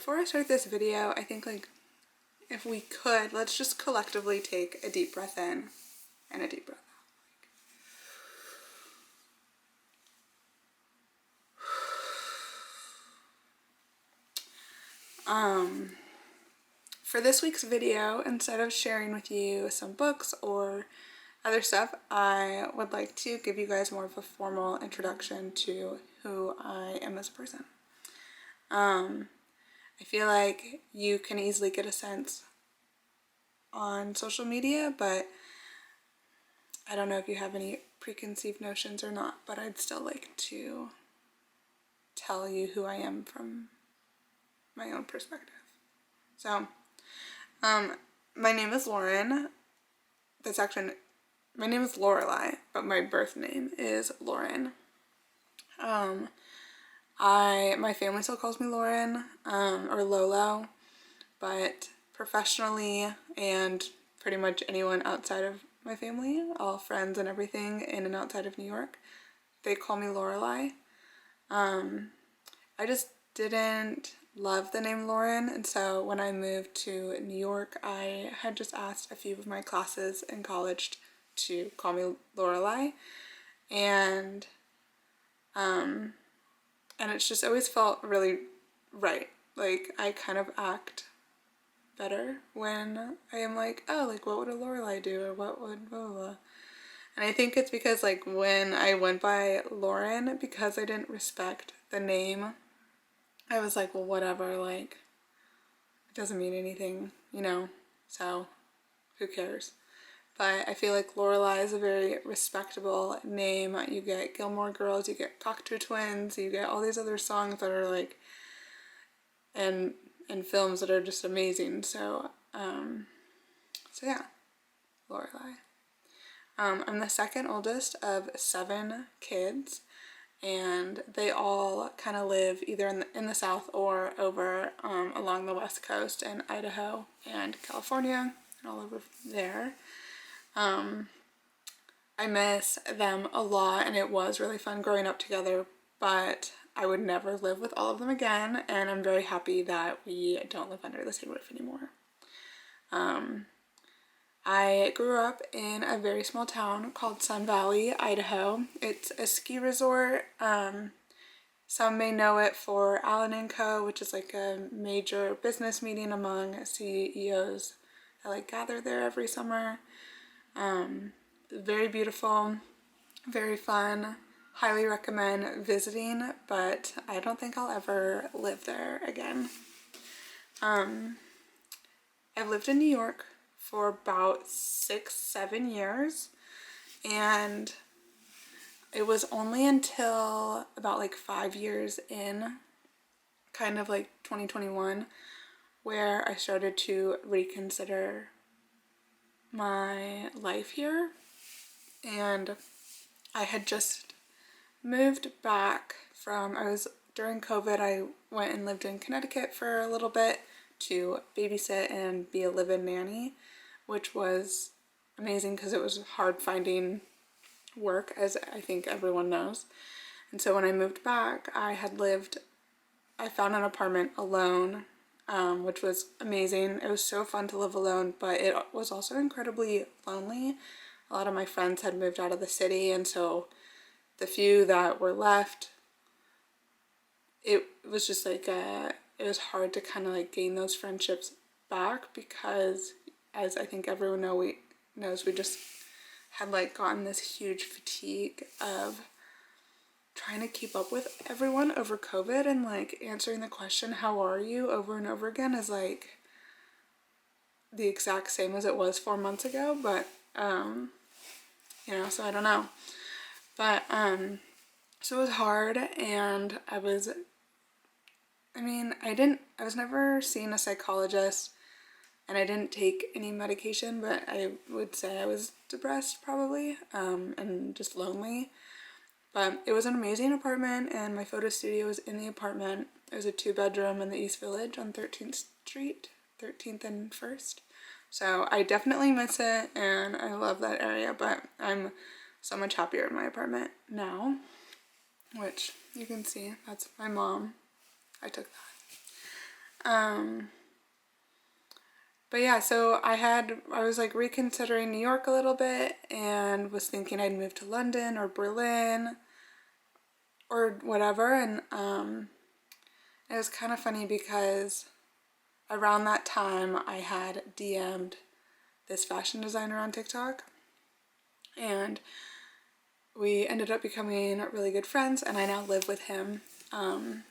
before I start this video, I think like if we could, let's just collectively take a deep breath in and a deep breath out. For this week's video, instead of sharing with you some books or other stuff, I would like to give you guys more of a formal introduction to who I am as a person. I feel like you can easily get a sense on social media, but I don't know if you have any preconceived notions or not, but I'd still like to tell you who I am from my own perspective. So, my name is Lauren. My name is Lorelei, but my birth name is Lauren. My family still calls me Lauren, or Lolo, but professionally and pretty much anyone outside of my family, all friends and everything in and outside of New York, they call me Lorelei. I just didn't love the name Lauren, and so when I moved to New York, I had just asked a few of my classes in college to call me Lorelei, and it's just always felt really right. Like, I kind of act better when I am like, oh, like, what would a Lorelei do, or what would blah, blah, blah. And I think it's because, like, when I went by Lauren, because I didn't respect the name, I was like, well, whatever, like, it doesn't mean anything, you know, so who cares? But I feel like Lorelei is a very respectable name. You get Gilmore Girls, you get Cockatoo Twins, you get all these other songs that are like, and films that are just amazing. So yeah, Lorelei. I'm the second oldest of 7 kids, and they all kind of live either in the South or over along the West Coast in Idaho and California and all over there. I miss them a lot, and it was really fun growing up together, but I would never live with all of them again, and I'm very happy that we don't live under the same roof anymore. I grew up in a very small town called Sun Valley, Idaho. It's a ski resort. Some may know it for Allen & Co., which is like a major business meeting among CEOs that like gather there every summer. Very beautiful, very fun, highly recommend visiting, but I don't think I'll ever live there again. I've lived in New York for about 6-7 years, and it was only until about like 5 years in, kind of like 2021, where I started to reconsider my life here. And I had just moved back during COVID, I went and lived in Connecticut for a little bit to babysit and be a live-in nanny, which was amazing because it was hard finding work, as I think everyone knows. And so when I moved back, I found an apartment alone, which was amazing. It was so fun to live alone, but it was also incredibly lonely. A lot of my friends had moved out of the city, and so the few that were left, it was just like it was hard to kind of like gain those friendships back, because as I think everyone knows, we just had like gotten this huge fatigue of trying to keep up with everyone over COVID, and like answering the question, how are you, over and over again is like the exact same as it was 4 months ago, but you know, so I don't know. But so it was hard, and I was never seeing a psychologist, and I didn't take any medication, but I would say I was depressed probably, and just lonely. But it was an amazing apartment, and my photo studio was in the apartment. It was a 2-bedroom in the East Village on 13th Street, 13th and 1st. So I definitely miss it, and I love that area, but I'm so much happier in my apartment now, which you can see, that's my mom. I took Um, but yeah, so I was like reconsidering New York a little bit and was thinking I'd move to London or Berlin or whatever. And it was kind of funny because around that time I had DM'd this fashion designer on TikTok, and we ended up becoming really good friends, and I now live with him and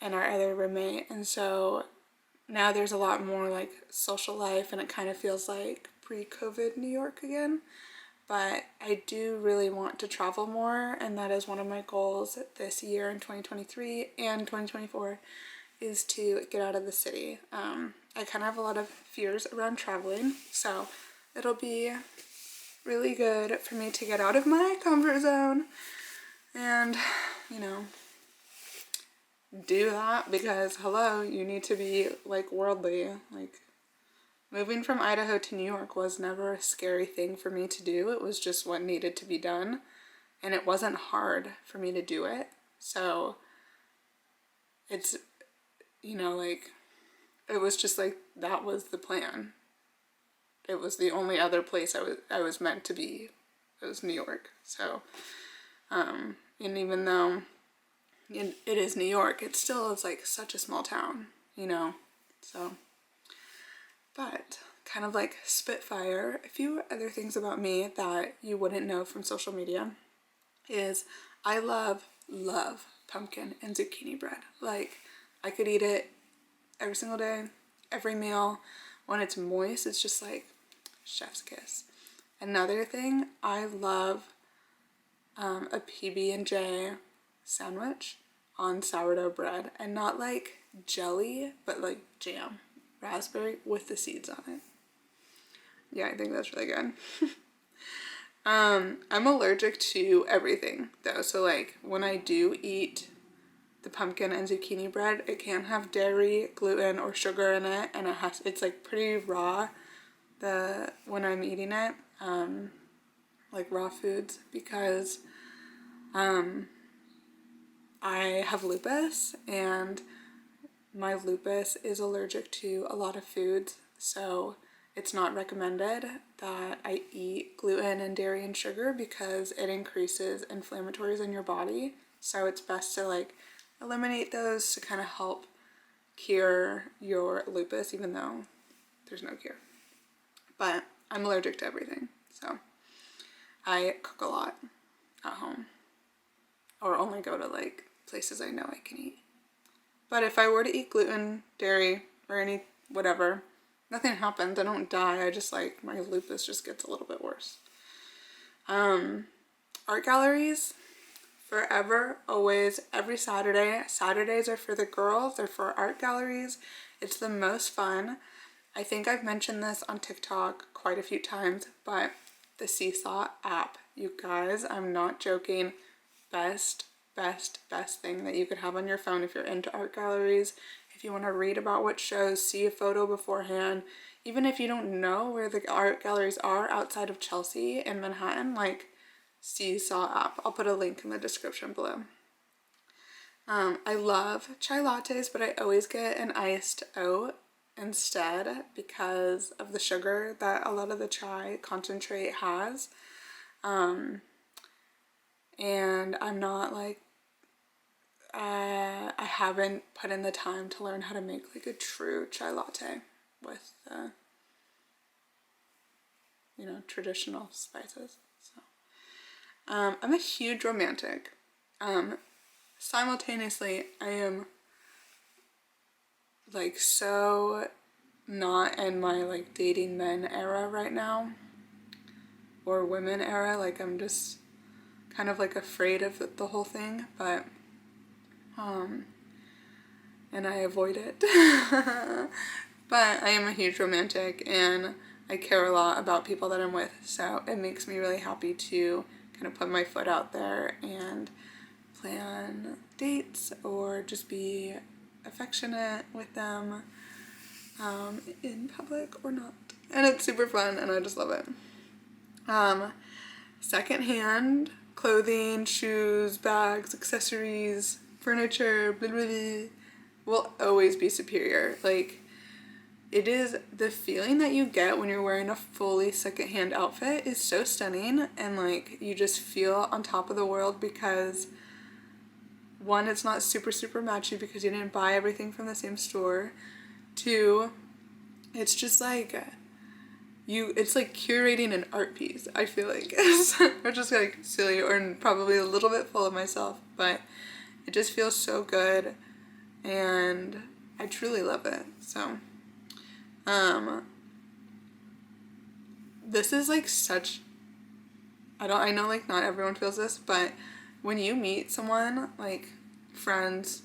our other roommate. And so now there's a lot more like social life, and it kind of feels like pre-COVID New York again. But I do really want to travel more, and that is one of my goals this year in 2023 and 2024 is to get out of the city. I kind of have a lot of fears around traveling, so it'll be really good for me to get out of my comfort zone and, you know, do that, because hello, you need to be like worldly. Like, moving from Idaho to New York was never a scary thing for me to do. It was just what needed to be done, and it wasn't hard for me to do it. So it's, you know, like, it was just like that was the plan. It was the only other place I was meant to be. It was New York. So and even though it is New York, it still is like such a small town, you know. So, but kind of like Spitfire, a few other things about me that you wouldn't know from social media is I love pumpkin and zucchini bread. Like, I could eat it every single day, every meal. When it's moist, it's just like chef's kiss. Another thing, I love a PB&J sandwich on sourdough bread, and not like jelly, but like jam, raspberry with the seeds on it. Yeah, I think that's really good. I'm allergic to everything though, so like when I do eat the pumpkin and zucchini bread, it can't have dairy, gluten, or sugar in it, and it's like pretty raw when I'm eating it, like raw foods, because I have lupus, and my lupus is allergic to a lot of foods, so it's not recommended that I eat gluten and dairy and sugar because it increases inflammatories in your body. So it's best to like eliminate those to kind of help cure your lupus, even though there's no cure. But I'm allergic to everything, so I cook a lot at home, or only go to like places I know I can eat. But if I were to eat gluten, dairy, or any whatever, nothing happens. I don't die. I just like, my lupus just gets a little bit worse. Art galleries, forever, always, every Saturday. Saturdays are for the girls. They're for art galleries. It's the most fun. I think I've mentioned this on TikTok quite a few times, but the Seesaw app, you guys, I'm not joking, best thing that you could have on your phone if you're into art galleries. If you want to read about what shows, see a photo beforehand, even if you don't know where the art galleries are outside of Chelsea and Manhattan, like, Seesaw app. I'll put a link in the description below. I love chai lattes, but I always get an iced oat instead because of the sugar that a lot of the chai concentrate has. And I'm not like, I haven't put in the time to learn how to make like a true chai latte with you know, traditional spices. So I'm a huge romantic. Simultaneously, I am like so not in my like dating men era right now, or women era. Like, I'm just kind of like afraid of the whole thing, but and I avoid it. But I am a huge romantic, and I care a lot about people that I'm with, so it makes me really happy to kind of put my foot out there and plan dates or just be affectionate with them in public or not. And it's super fun, and I just love it. Secondhand clothing, shoes, bags, accessories, furniture, blah, blah, blah. will always be superior. Like, it is the feeling that you get when you're wearing a fully secondhand outfit is so stunning, and like you just feel on top of the world because one, it's not super matchy because you didn't buy everything from the same store. Two, it's just like it's like curating an art piece, I feel like. Or just like silly or probably a little bit full of myself, but it just feels so good and I truly love it. So this is like such, I know like not everyone feels this, but when you meet someone, like friends,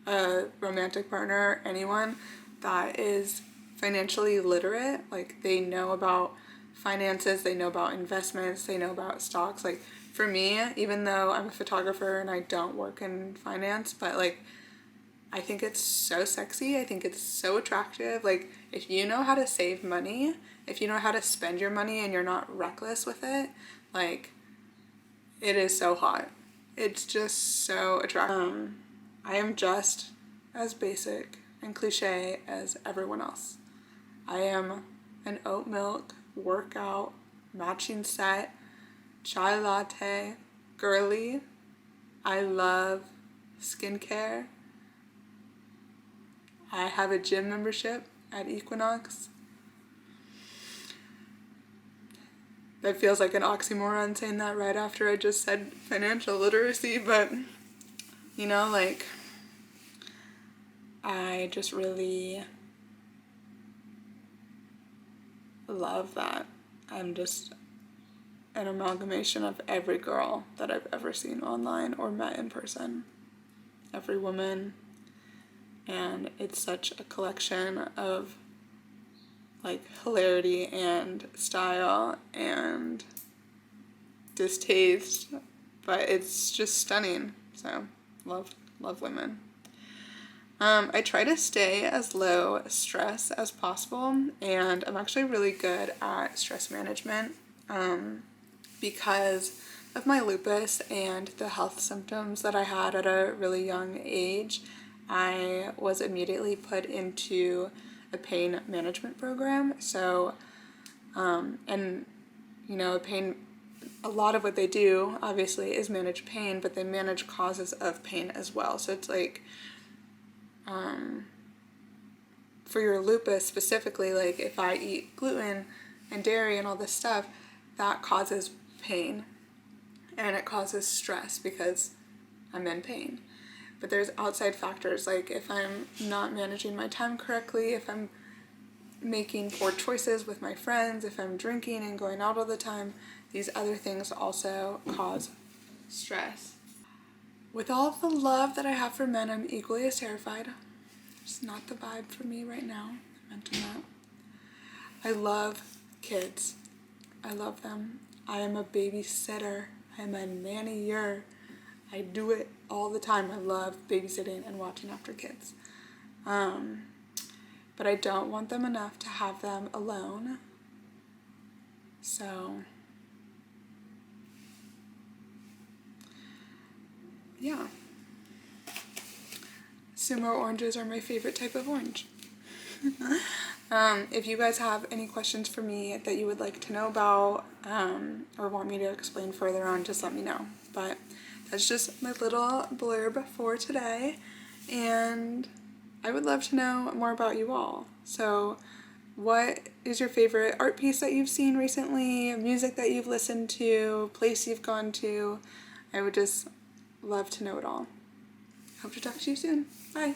a romantic partner, anyone that is financially literate, like they know about finances, they know about investments, they know about stocks. Like for me, even though I'm a photographer and I don't work in finance, but like I think it's so sexy. I think it's so attractive. Like if you know how to save money, if you know how to spend your money and you're not reckless with it, like it is so hot. It's just so attractive. I am just as basic and cliche as everyone else. I am an oat milk, workout, matching set, chai latte, girly. I love skincare. I have a gym membership at Equinox. That feels like an oxymoron saying that right after I just said financial literacy, but you know, like I just really love that. I'm just an amalgamation of every girl that I've ever seen online or met in person. Every woman. And it's such a collection of like hilarity and style and distaste, but it's just stunning. So love women. I try to stay as low stress as possible, and I'm actually really good at stress management because of my lupus and the health symptoms that I had at a really young age. I was immediately put into a pain management program. So, and you know, a lot of what they do obviously is manage pain, but they manage causes of pain as well. So it's like, for your lupus specifically, like if I eat gluten and dairy and all this stuff, that causes pain and it causes stress because I'm in pain. But there's outside factors, like if I'm not managing my time correctly, if I'm making poor choices with my friends, if I'm drinking and going out all the time, these other things also cause stress. With all of the love that I have for men, I'm equally as terrified. It's not the vibe for me right now. I mentioned that. I love kids. I love them. I am a babysitter. I am a nanny-er. I do it all the time. I love babysitting and watching after kids. But I don't want them enough to have them alone. So, yeah. Sumo oranges are my favorite type of orange. If you guys have any questions for me that you would like to know about or want me to explain further on, just let me know. But that's just my little blurb for today, and I would love to know more about you all. So what is your favorite art piece that you've seen recently, music that you've listened to, place you've gone to? I would just love to know it all. Hope to talk to you soon. Bye.